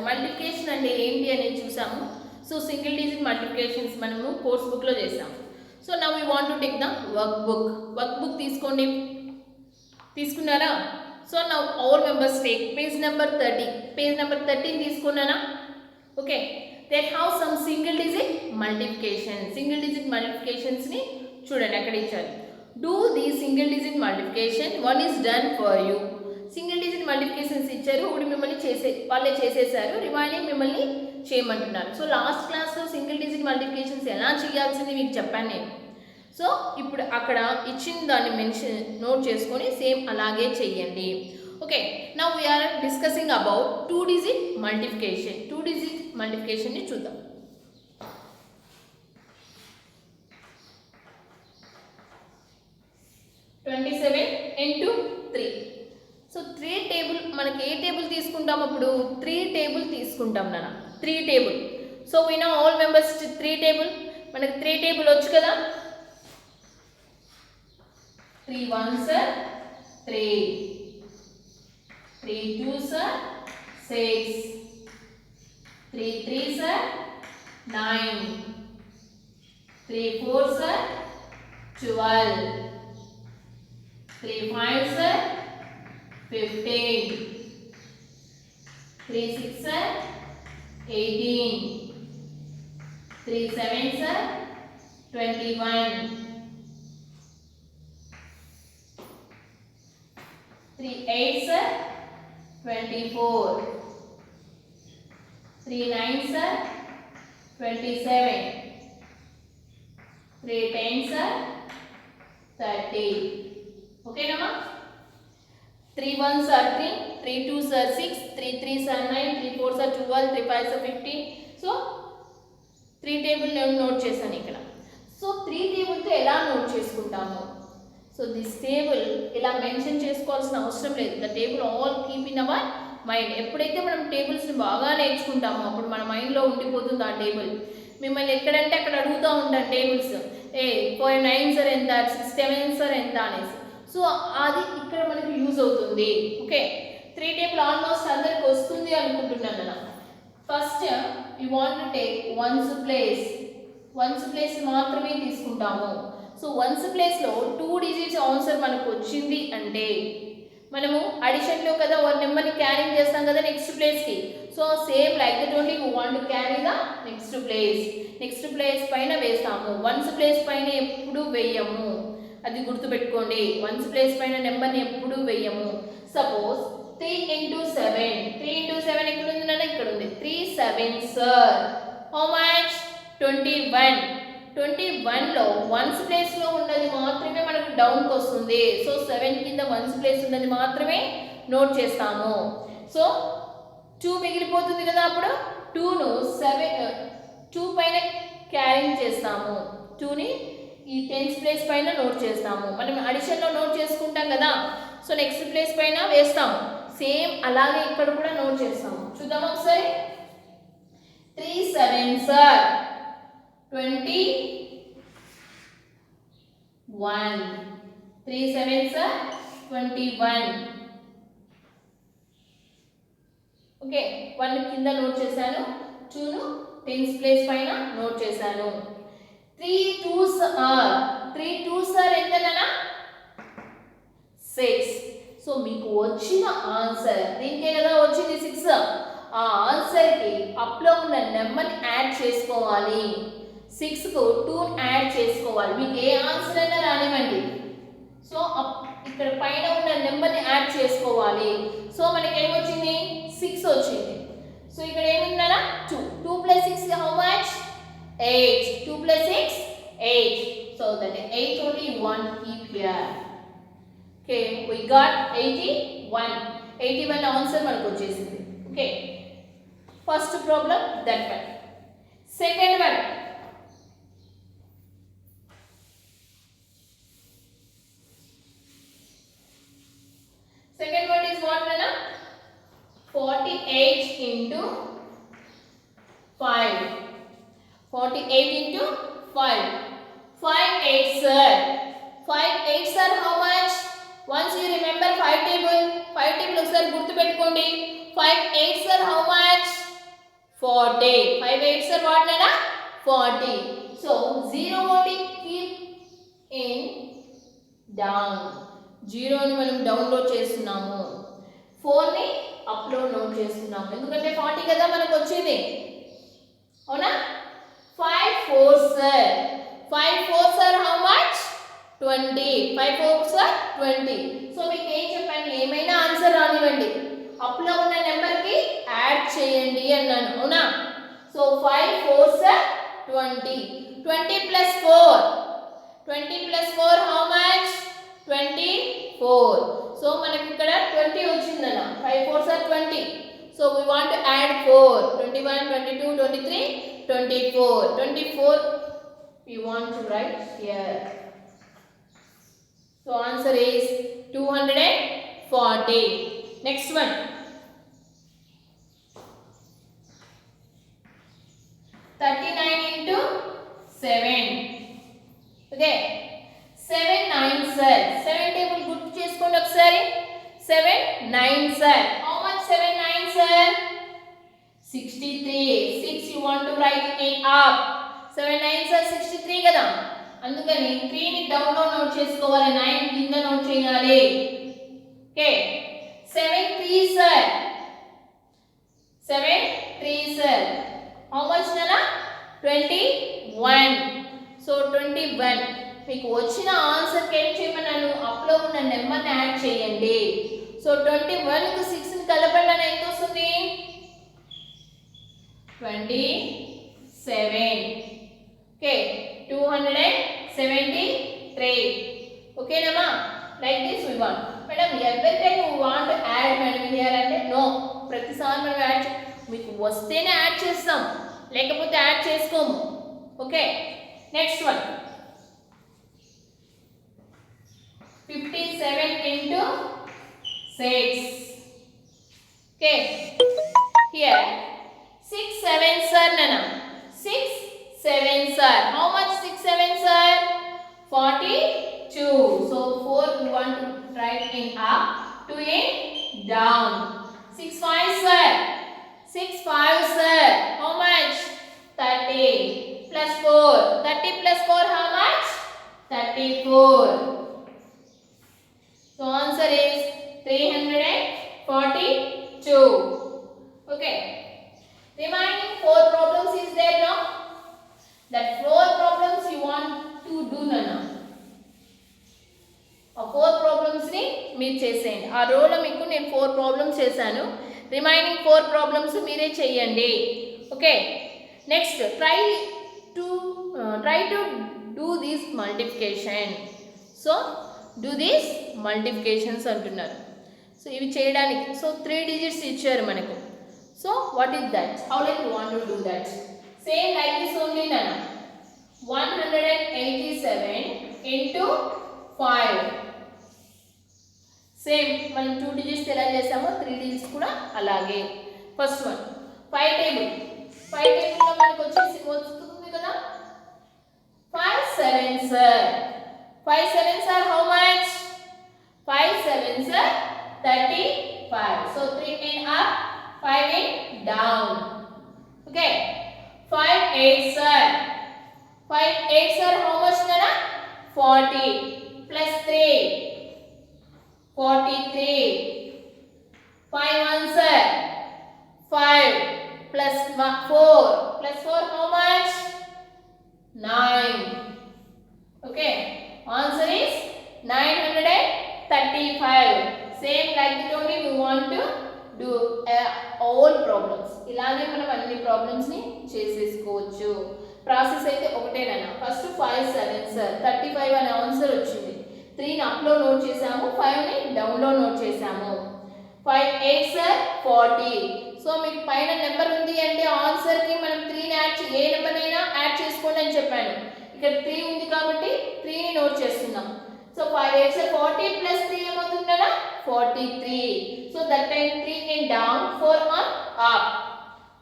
Multiplication అంటే ఏంటి అనేది చూసాము. సో సింగిల్ డిజిట్ మల్టిప్లికేషన్స్ మనము కోర్స్ బుక్లో చేసాము. So now we want to take the workbook తీసుకోండి. తీసుకున్నారా? So now all members take page number 30. Page number 13 తీసుకున్నానా? Okay, they have some single digit multiplication. Single digit multiplications ని చూడండి అక్కడ ఇచ్చారు. Do the single digit multiplication, one is done for you. Single digit multiplications ఇచ్చారు, ఇప్పుడు మిమ్మల్ని వాళ్ళే చేసేసారు, రిమైనింగ్ మిమ్మల్ని చేయమంటున్నారు. సో లాస్ట్ క్లాస్లో సింగిల్ డిజిట్ మల్టిప్లికేషన్స్ ఎలా చేయాల్సింది మీకు చెప్పాను నేను. సో ఇప్పుడు అక్కడ ఇచ్చిన దాన్ని నోట్ చేసుకొని సేమ్ అలాగే చెయ్యండి. Okay, now we are discussing about 2 digit multiplication. 2 digit మల్టిప్లికేషన్ని చూద్దాం. సో 3 టేబుల్ మనకి ఏ టేబుల్ తీసుకుంటాం అప్పుడు? 3 టేబుల్ తీసుకుంటాం నాన్న. 3 table. So we know all members 3 table. మనకి 3 టేబుల్ వచ్చు కదా. 3 1s 3, 3 2s 6, 3 3s 9, 3 4s 12, 3 5s 15, 3 6 18, 3 7s 21, 3 8s 24, 3 9s 27, 3 10s 30. Okay nama? 3 1s are 3, 3 2s are 6, 3 3s are 9, 3 4s are 12, 3 5s are 15. So 3 table నేను note చేశాను ఇక్కడ. So 3 టేబుల్తో ఎలా note చేసుకుంటాము? So this table ఇలా mention చేసుకోవాల్సిన అవసరం లేదు. The table all keep in our mind. ఎప్పుడైతే మనం టేబుల్స్ని బాగా నేర్చుకుంటామో అప్పుడు మన మైండ్లో ఉండిపోతుంది ఆ టేబుల్. మిమ్మల్ని ఎక్కడంటే అక్కడ అడుగుతూ ఉంటాను టేబుల్స్, 4 9s ఎంత, 6 7s ఎంత అనేసి. సో అది ఇక్కడ మనకి యూజ్ అవుతుంది. ఓకే, 3 టేబుల్ ఆల్మోస్ట్ అందరికి వస్తుంది అనుకుంటున్నాను అన్న. First you want to take ones place మాత్రమే తీసుకుంటాము. సో వన్స్ ప్లేస్లో 2 డిజిట్స్ ఆన్సర్ మనకు వచ్చింది అంటే మనము అడిషన్లో కదా ఒక నెంబర్ని క్యారింగ్ చేస్తాం కదా నెక్స్ట్ ప్లేస్కి. So same like that only you want to carry the next place పైన వేస్తాము. వన్స్ ప్లేస్ పైన ఎప్పుడు వేయము, అది గుర్తుపెట్టుకోండి. వన్స్ ప్లేస్ పైన నెంబర్ని ఎప్పుడు వేయము. సపోజ్ 3 into 7 ఎక్కడ ఉంది నాన్న? ఇక్కడ ఉంది. 3 7s హౌ మచ్? 21. 21లో వన్స్ ప్లేస్లో ఉన్నది మాత్రమే మనకు డౌన్కి వస్తుంది. సో 7 కింద వన్స్ ప్లేస్ ఉన్నది మాత్రమే నోట్ చేస్తాము. సో 2 మిగిలిపోతుంది కదా, అప్పుడు 2ను 2 పైన క్యారింగ్ చేస్తాము. 2ని ఈ 10th ప్లేస్ పైన నోట్ చేస్తాము. మనం అడిషన్లో నోట్ చేసుకుంటాం కదా, సో నెక్స్ట్ ప్లేస్ పైన వేస్తాము. సేమ్ అలాగే ఇక్కడ కూడా నోట్ చేస్తాము. చూద్దాం ఒకసారి. 3 7s 21, 3 7s 21. ఓకే, 1 కింద నోట్ చేశాను, 2ను 10th ప్లేస్ పైన నోట్ చేశాను. 3 2s are ఎంతనా? 6. సో మీకు వచ్చిన ఆన్సర్ దీనికే కదా వచ్చింది 6. ఆ ఆన్సర్కి అప్లో ఉన్న నెంబర్ని యాడ్ చేసుకోవాలి. 6కు 2 యాడ్ చేసుకోవాలి. మీకు ఏ ఆన్సర్ అయినా రానివ్వండి. సో ఇక్కడ పైన ఉన్న నెంబర్ని యాడ్ చేసుకోవాలి. సో మనకి ఏమొచ్చింది? 6 వచ్చింది. సో ఇక్కడ ఏముందా? 2 + 6 how much? 8. 2 + 6 8. So that 8 only you want to keep here. Okay, we got 81. 81 answer మనకు వచ్చేసింది. Okay, first problem that one. Second one, is what Nana? 48 into 5. 48 into 5. 5 8s are. 5 8s are how much? Once you remember 5 table ఒకసారి గుర్తుపెట్టుకోండి. 5 8s are how much? 40. 5 8s are what, Nana? 40. So 0 only keep in down. 0 ని మనం download చేస్తున్నాము, 4 ని upload note చేస్తున్నాము. ఎందుకంటే 40 కదా మనకు వచ్చేది, అవునా? 5 4s are 5 4s are how much? 20. 5 4s are 20. So మీకు ఏం చెప్పాను, ఏమైనా ఆన్సర్ రానివ్వండి, అప్లో ఉన్న నెంబర్కి యాడ్ చేయండి అన్నాను, అవునా? So 5 4s are 20. 20 plus 4. 20 plus 4 how much? 24. So మనకి ఇక్కడ 20 వచ్చిందన్న. 5 4s are 20. So we want to add 4. 21, 22, 23, 24. 24 we want to write here. So answer is 240. Next one. Thirty-nine into 7. Okay. 7 9s are. 7 table గుర్తు చేసుకోండి ఒకసారి. 7 9s are. How much 7 9s are? 63. 6 you want to write it up. 7 9s are 63 కదా, అందుకని 3 ని down లో note చేసుకోవాలి, 9 కింద note చేయాలి. Okay. 7 3s are. 7 3s are. How much nana? 21. So 21. మీకు వచ్చిన ఆన్సర్ కి ఏం చేయమన్నాను, అప్లో ఉన్న నెంబర్ ని యాడ్ చేయండి. సో 21 కు 6 ని కలపండి అని ఎంత వస్తుంది? 27. ఓకే. 273. ఓకేనమ్మా? Like this we want. Madam ఎవరి time we want add madam here అంటే నో, ప్రతిసారి మనం యాడ్ మీకు వస్తేనే యాడ్ చేస్తాం, లేకపోతే యాడ్ చేసుకోము. Okay. Next one. 57 into 6. Okay. Here 6 7s are nana. 6 7s are. How much 6 7s are? 42. So 4 we want to write in up, 2 in down. 6 5s are. 6 5s are. How much? 30 plus 4. 30 plus 4 how much? 34. So answer is 342. Okay. Remaining 4 problems is there now. That 4 problems you want to do nana. ఆ 4 problems ని మీరు చేసేయండి. ఆ రోలో మీకు నేను 4 problems చేశాను. Remaining 4 problems మీరే చేయండి. Okay. Next try to do this multiplication. So do this multiplications అంటున్నారు. సో ఇవి చేయడానికి సో 3 digits ఇచ్చారు మనకు. So what is that? How like you want to do that? Same like this only nana. 187 into 5. Same మనం 2 digits ఎలా చేసామో 3 digits కూడా అలాగే. First one 5 table. 5 టేబుల్ లో మనకు వస్తుంది కదా 5 7s are. 5 7s are how much? 5 7s are 35. So 3 in up, 5 in down. Okay. 5 8s are. 5 8s are how much nana? 40 plus 3. 43. 5 1s are. 5 plus 4 plus 4 how much? 9. Okay. Answer is 935. Same like that only we want to do all problems. ఇలాగే మనం అన్ని problems ని చేసేసుకోవచ్చు. Process అయితే ఒకటేనా. First 5 7s are 35 అనే answer వచ్చింది. 3 ని అప్ లో నోట్ చేసాము, 5 ని డౌన్ లో నోట్ చేసాము. 5 8s are 40. సో మీకు పైన నెంబర్ ఉంది అంటే ఆన్సర్ కి మనం 3 ని యాడ్ ఏ నెంబర్ అయినా యాడ్ చేసుకోండి అని చెప్పాను. ఇక్కడ 3 ఉంది కాబట్టి 3 ని నోట్ చేస్తున్నాం. So 5 8s are 40 plus 3 ఏమవుతుందనా 43. So that time 3 in down, 4 on up.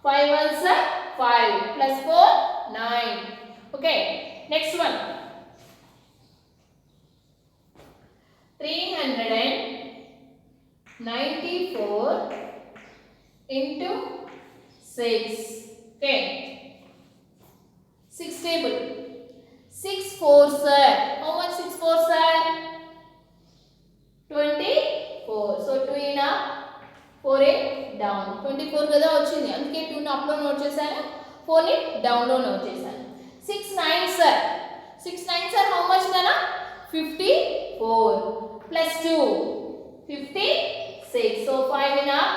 5 1s are 5 plus 4 9. Okay. Next one. 394 into 6. Okay. 6 table. 6 4s are. How much 6 4s are? 24. So 2 in up, 4 in down. 24 కదా వచ్చింది, అందుకే 2 ని up లో note చేశాను, 4 ని down లో note చేశాను. 6 9s are. 6 9s are how much nana? 54 plus 2 56. So 5 in up,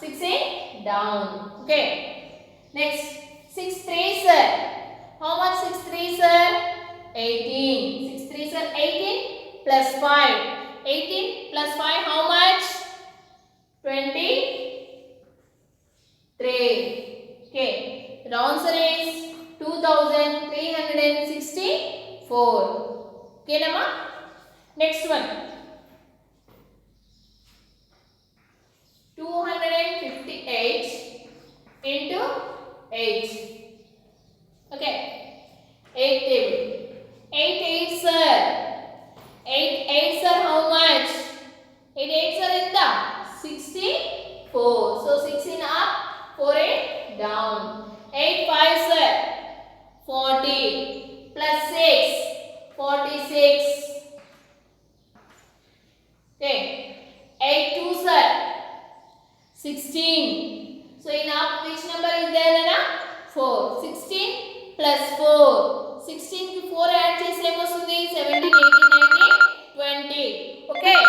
6 in down. Okay. Next 6 3s are. How much 6 3s are? 18. 6 3s are 18 plus 5. 18 plus 5 how much? 23. Okay. The answer is 2364. Okay nama? Next one. 258 into 8. Okay. 8 table. 8 8s are. 8 8s are how much? 8 8s are in the 64. So 6 in up, 4 in down. 8 5s are 40 plus 6 46. Okay. 8 2s are 16. So in up which number is there nana? 4. 16 plus 4. 16 ki 4 add chese em vastundi? 17 18 19 20. Okay.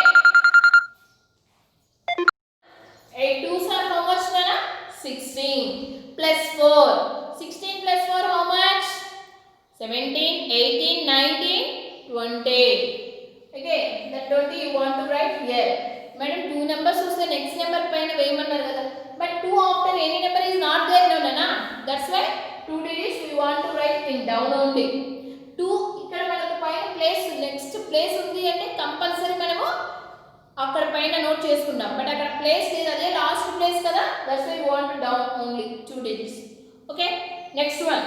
8 2s are how much nana? 16 plus 4. 16 plus 4 how much? 17 18 19 20. Okay, that 20 you want to write here. Madam, 2 numbers వస్తే next number పైన వేయమన్నారు కదా, but 2 after any number is not there no nana. That's why 2 digits we want to write in down only. 2 ఇక్కడ మనకు పైన place next place ఉంది అంటే compulsory మనము అక్కడ పైన నోట్ చేసుకుందాం, బట్ అక్కడ ప్లేస్ లేదు, అదే లాస్ట్ ప్లేస్ కదా, that's why we want to down only 2 digits. Okay. Next one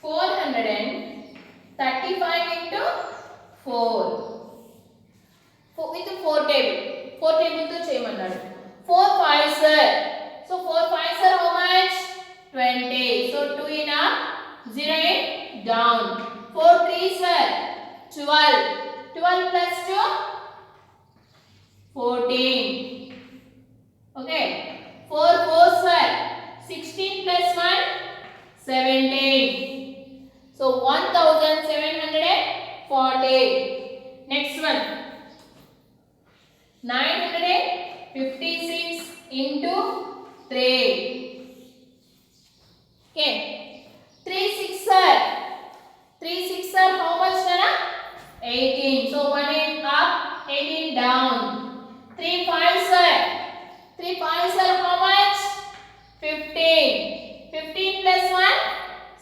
435 into 4 with 4 table. 4 table తో చేయమన్నాడు. 4 5s are. So 4 5s are how much? 20. So 2 in up, 0 in down. 4 3s are 12. 12 plus 2 14. Okay. 4 4s are 16 plus 1 17. So 1740. Next one 956 into 3. Okay. 3 6 are. 3 6 are how much nana? 18. So 1 in up, 18 down. 3 5s are. 3 5s are how much? 15. 15 plus 1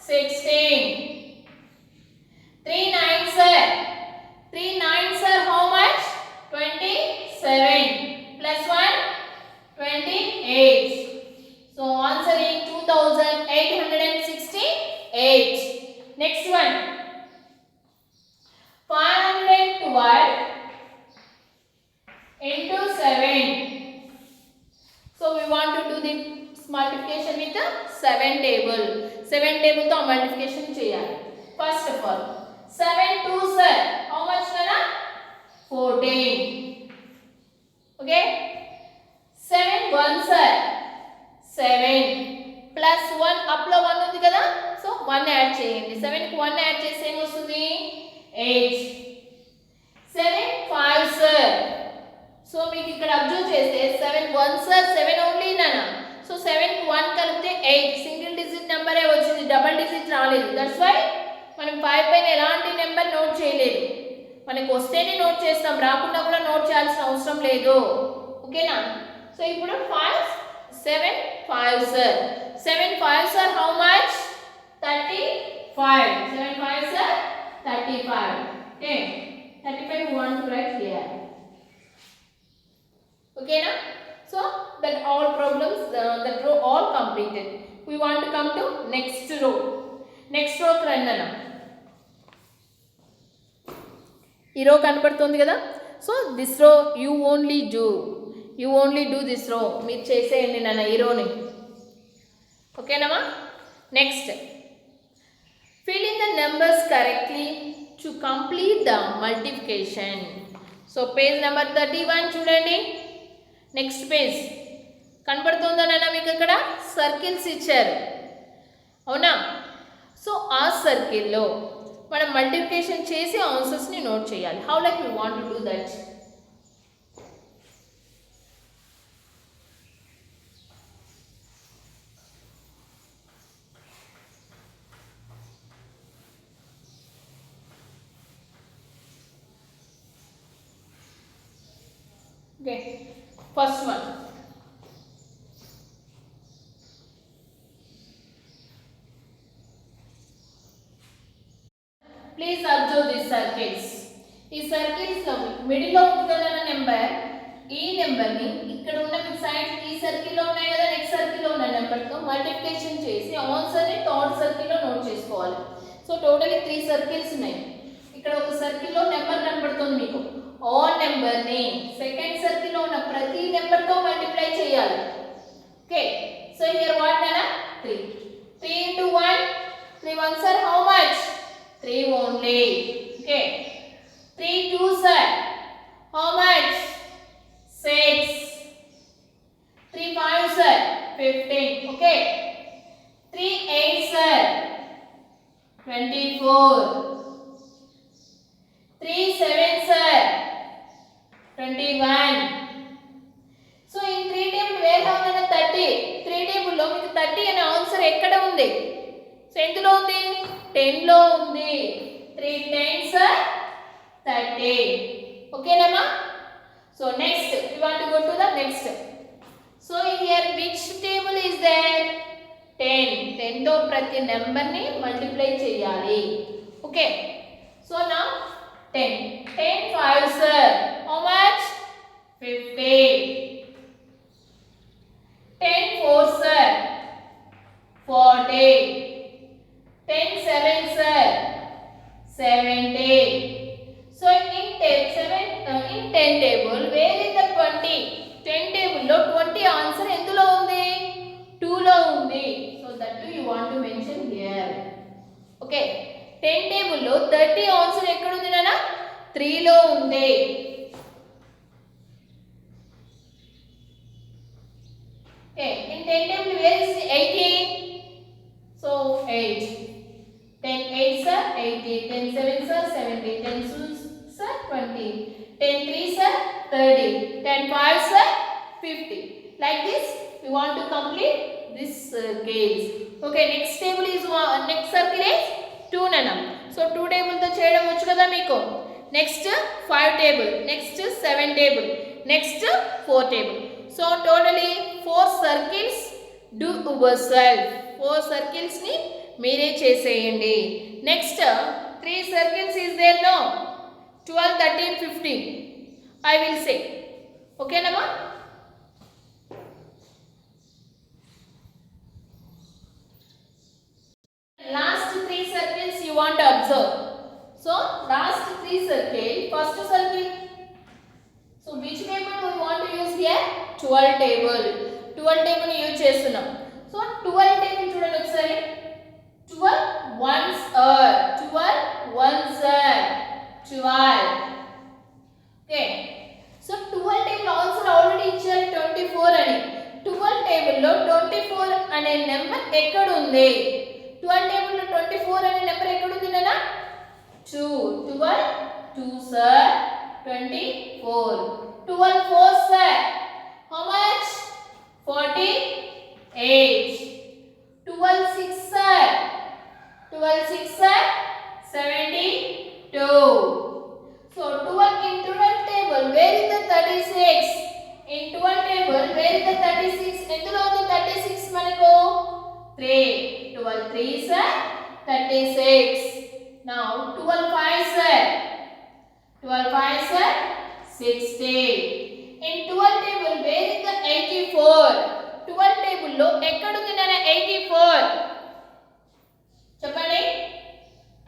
16. 3 9s are. 3 9s are how much? 27 plus 1 28. So answer is 2868. Next one 512 into 7. So we want to do the multiplication with the 7 table. 7 table తో multiplication చేయాలి. First of all 7 2s are how much nana? 14. Okay. 7 1s are 7 plus 1 up లో 1 ఉంది కదా, so 1 add చేయండి. 7 కి 1 add చేస్తే ఏం వస్తుంది? 8. 7 5s are. సో మీకు ఇక్కడ అబ్జర్వ్ చేస్తే 7 1s are 7 ఓన్లీ నానా. సో 7 కి 1 కలిపితే 8, సింగిల్ డిజిట్ నెంబరే వచ్చింది, డబుల్ డిజిట్ రాలేదు. దట్స్ వై మనం 5 పైన ఎలాంటి నెంబర్ నోట్ చేయలేదు. మనకు వస్తేనే నోట్ చేస్తాం, రాకుండా కూడా నోట్ చేయాల్సిన అవసరం లేదు. ఓకేనా? సో ఇప్పుడు 7 5s are. 7 5s are how much? 35. 7 5s are 35. Okay. 35 we want to write here. Okay na? So that all problems, that row all completed. We want to come to next row. Next row కి రండి అన్న. ఈ రో కనపడుతుంది కదా, so this రో you only do. You only do this రో. మీరు చేసేయండి నాన్న ఈ రోని. ఓకేనమ్మా. Next, fill in the numbers correctly to complete the multiplication. So page number 31 చూడండి. నెక్స్ట్ పేజ్ కనబడుతుందా నాన్న మీకు? అక్కడ సర్కిల్స్ ఇచ్చారు, అవునా? సో ఆ సర్కిల్లో మనం మల్టిప్లికేషన్ చేసి ఆన్సర్స్ని నోట్ చేయాలి. How like you want to do that? Okay, first one. Please observe these circles. ఈ సర్కిల్స్ లో మిడిల్ లో ఉంటున్న నెంబర్, ఈ నెంబర్ ని ఇక్కడ ఉన్న మీ సైడ్ ఈ సర్కిల్ లో ఉన్నాయి కదా, నెక్స్ట్ సర్కిల్ లో ఉన్న నెంబర్ తో మల్టిప్లికేషన్ చేసి ఆన్సర్ ని థర్డ్ సర్కిల్ లో నోట్ చేసుకోవాలి. సో టోటల్లీ 3 సర్కిల్స్ ఉన్నాయి. ఇక్కడ ఒక సర్కిల్ లో నెంబర్ కనబడుతుంది మీకు. ఆ నెంబర్ ని సెకండ్ సర్కిల్ లో ఉన్న ప్రతి నెంబర్ తో మల్టిప్లై చేయాలి. ఓకే, సో హియర్ వాట్ నానా 3. 3 into 1, 3 ones are how much? 3 only. Okay, 3 twos are how much? 6. 3 fives are 15. Okay, 3 eights are 24. 3 sevens are 21. So ఈ 3 టేబుల్ వేర్ హౌ అన్న 30. 3 table లో మీకు 30 అనే ఆన్సర్ ఎక్కడ ఉంది? సో ఎందులో ఉంది? 10 లో ఉంది. 3 tens are 30. ఓకేనమ్మా. So next we want to go to the next. So here which table is there? 10. 10 తో ప్రతి నెంబర్ ని మల్టిప్లై చేయాలి. Okay, so now 10. 10 fives are how much? 50. 10 fours are 40. 10 sevens are 70. So in 10 table where is the 20? 10 table లో 20 answer ఎందులో ఉంది? 2 లో ఉంది. So that too you want to mention here. Okay, 10 table లో 30 answer ఎక్కడ ఉంది నాన్న? 3 లో ఉంది. Okay, in 10 table where is 80? So 8. 10 8s are 80. 10 7s are 70. 10 2s are 20. 10 3s are 30. 10 5s are 50. Like this we want to complete this circles. Okay, next table is next circle is 2 nana. So 2 table తో చేయడం వచ్చు కదా మీకు. Next 5 table, next 7 table, next 4 table. So totally 4 circles do yourself. 4 circles ni మీరే చేసేయండి. Next 3 circles is there no? 12 13 15 I will say. Okay nama? Last 3 circles you want to observe. So last 3 circle, first circle. So which table we want to use here? 12 table. 12 table use చేస్తున్నాం. So 12 table చూడండి ఒకసారి. 12 ones are 12 ones are 12. Okay, so 12 table answer already ఇచ్చారు 24 అని. 12 table లో 24 అనే number ఎక్కడ ఉంది? 12 table లో 24 అనే నెంబర్ ఎక్కడ ఉంది నాన్న? 2. 12 2s are 24. 12 4s are how much? 48. 12 6s are 72. So 12 in 12 table where is the 36? In 12 table where is the 36? ఎందులో ఉంది 36 మనకు? 3. 12 3s are 36. Now 12 5s are 60. In 12 table where is the 84? 12 table లో ఎక్కడ ఉంది నాన్న 84? చెప్పండి.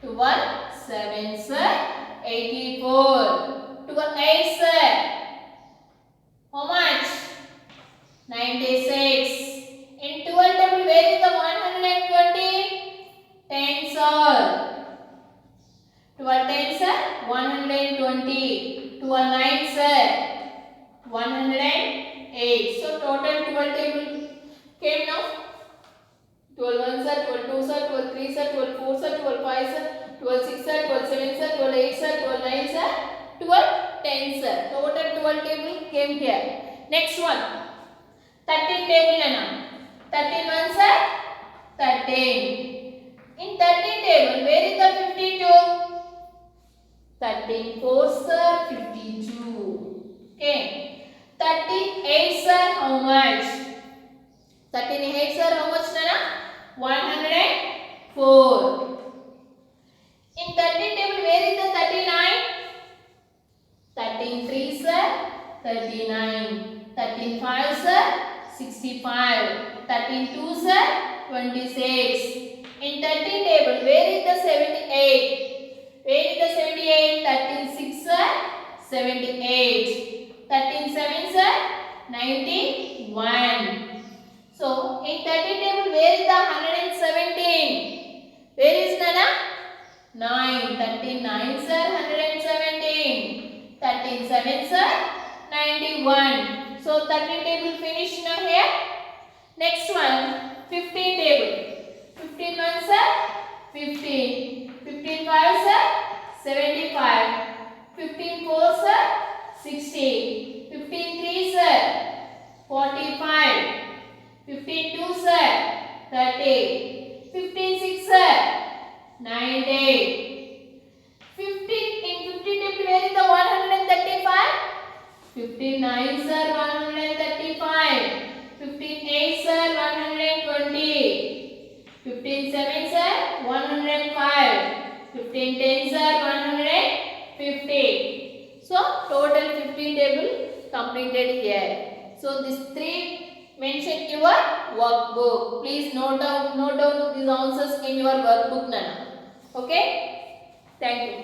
12 7s are 84. 12 8s are how much? 96. In 12 table, where is the 120? 10 sir. 12 tens are 120. 12 nines are 108. So total 12 table came now. 12 ones are 12 twos are 12 threes are 12 fours are 12 fives are 12 six are 12 sevens are 12 eights are 12 nines are 12 tens are. Total 12 table came here. Next one. 13 table है ना. 13 ones are 13. In 13 table, where is the 52? 13 fours are 52. Okay. 38 are how much? 38 are how much Nana? 104. In 13 table, where is the 39? 13 threes are 39. 13 fives are 65. 13 twos are 26. In 13 table, where is the 78? Where is the 78? 13 six are 78. 13 sevens are 91. So, in 13 table, where is the 117? Where is Nana? 9. 13 nines are 117. 13 sevens are 91. So, 13 table finished now here. Next one, 15 table. 15 ones are 15. 15 fives are 75. 15 fours are 60. 15 threes are 45. 15 twos are 30. 15 six are 90. 15 in 15 table, where is the 135? 15 nines are 135. 15 eights are 120. 15 sevens are 105. 15 tens are 150. So total 15 table completed here. So these three mention your workbook. Please note down these answers in your workbook now. Okay. Thank you.